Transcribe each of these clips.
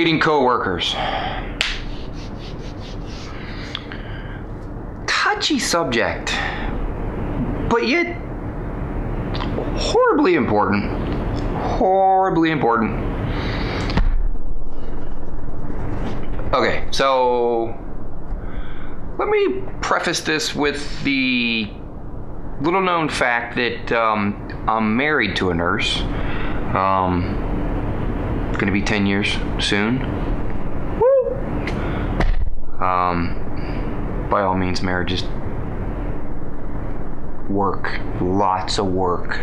Dating coworkers. Touchy subject, but yet horribly important. Horribly important. Okay, so let me preface this with the little known fact that I'm married to a nurse. Gonna be 10 years soon. Woo! By all means, marriage is work. Lots of work.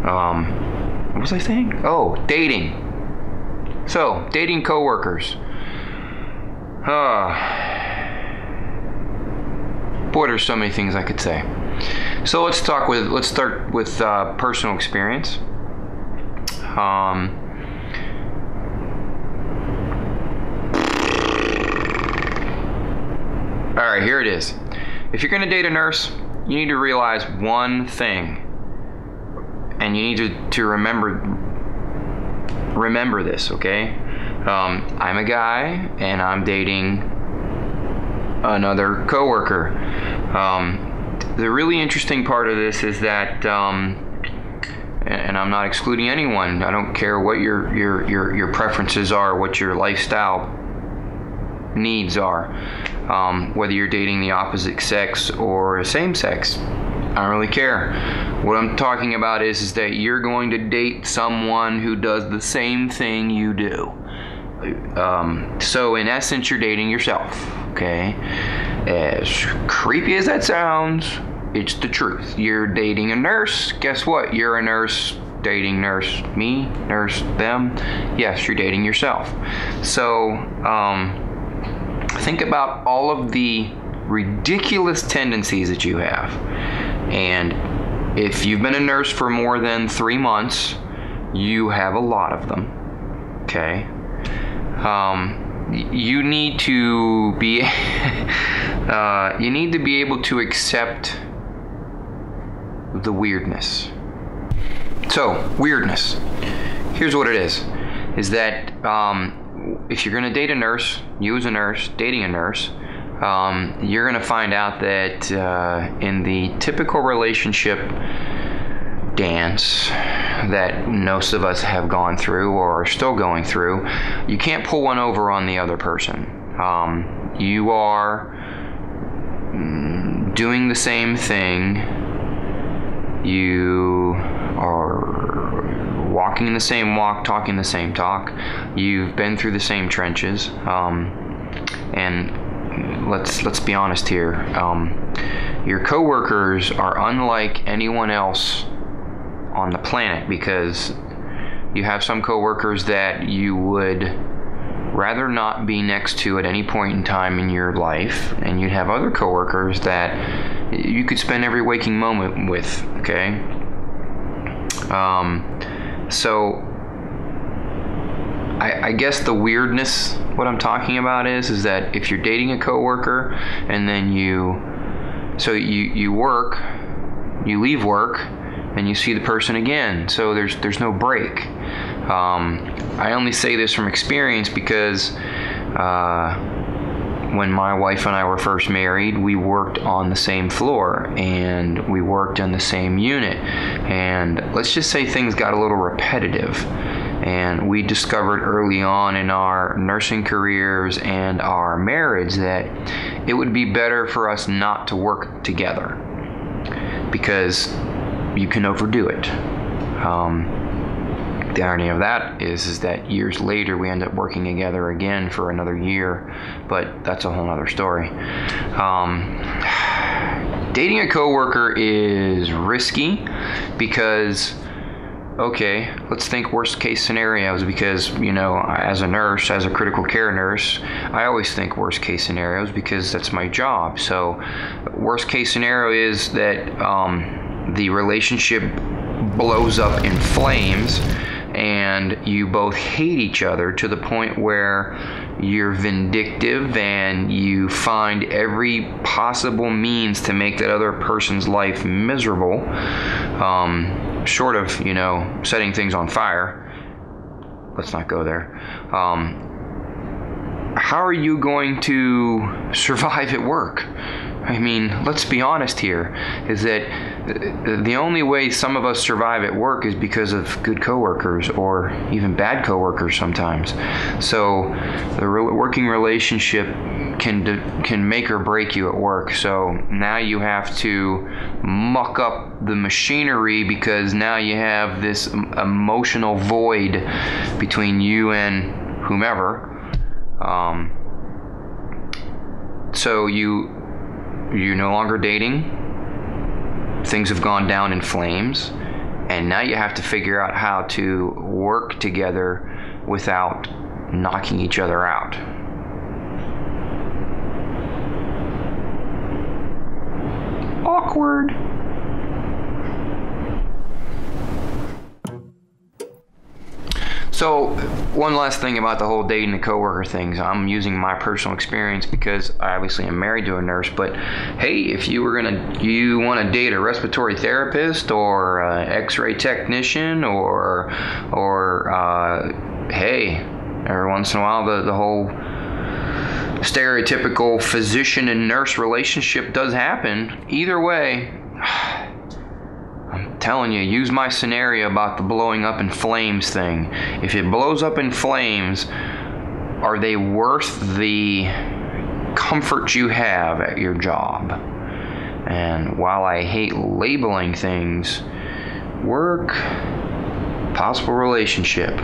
What was I saying? Oh, dating. So, dating coworkers. Boy, there's so many things I could say. So let's start with personal experience. All right, here it is. If you're gonna date a nurse, you need to realize one thing, and you need to remember this, okay? I'm a guy, and I'm dating another coworker. The really interesting part of this is that, and I'm not excluding anyone. I don't care what your preferences are, what your lifestyle needs are, whether you're dating the opposite sex or same sex. I don't really care. What I'm talking about is that you're going to date someone who does the same thing you do. So in essence, you're dating yourself, okay? As creepy as that sounds, it's the truth. You're dating a nurse. Guess what? You're a nurse dating nurse me, nurse them. Yes, you're dating yourself. So think about all of the ridiculous tendencies that you have. And if you've been a nurse for more than 3 months, you have a lot of them, okay? You need to be able to accept the weirdness. So, weirdness. Here's what it is that if you're gonna date a nurse, you as a nurse, dating a nurse, you're gonna find out that in the typical relationship dance that most of us have gone through or are still going through, you can't pull one over on the other person. You are doing the same thing. You are walking the same walk, talking the same talk. You've been through the same trenches. And let's be honest here. Your coworkers are unlike anyone else on the planet, because you have some coworkers that you would rather not be next to at any point in time in your life, and you'd have other coworkers that you could spend every waking moment with, okay? So I guess the weirdness, what I'm talking about is that if you're dating a coworker and then you work, you leave work, and you see the person again, so there's no break. I only say this from experience because when my wife and I were first married, we worked on the same floor and we worked in the same unit, and let's just say things got a little repetitive, and we discovered early on in our nursing careers and our marriage that it would be better for us not to work together, because you can overdo it. The irony of that is that years later we end up working together again for another year, but that's a whole other story. Dating a coworker is risky because, okay, let's think worst case scenarios, because, you know, as a nurse, as a critical care nurse, I always think worst case scenarios because that's my job. So worst case scenario is that the relationship blows up in flames and you both hate each other to the point where you're vindictive and you find every possible means to make that other person's life miserable, short of, you know, setting things on fire. let's not go there. How are you going to survive at work? I mean, let's be honest here, is that the only way some of us survive at work is because of good coworkers, or even bad coworkers sometimes. So the working relationship can make or break you at work. So now you have to muck up the machinery, because now you have this emotional void between you and whomever. So you're no longer dating, things have gone down in flames, and now you have to figure out how to work together without knocking each other out. Awkward. So one last thing about the whole dating and coworker things. I'm using my personal experience because I obviously am married to a nurse, but hey, if you want to date a respiratory therapist or x-ray technician, or hey, every once in a while the whole stereotypical physician and nurse relationship does happen. Either way, I'm telling you, use my scenario about the blowing up in flames thing. If it blows up in flames, are they worth the comfort you have at your job? And while I hate labeling things, work, possible relationship,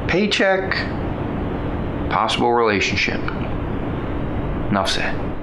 paycheck, possible relationship. Enough said.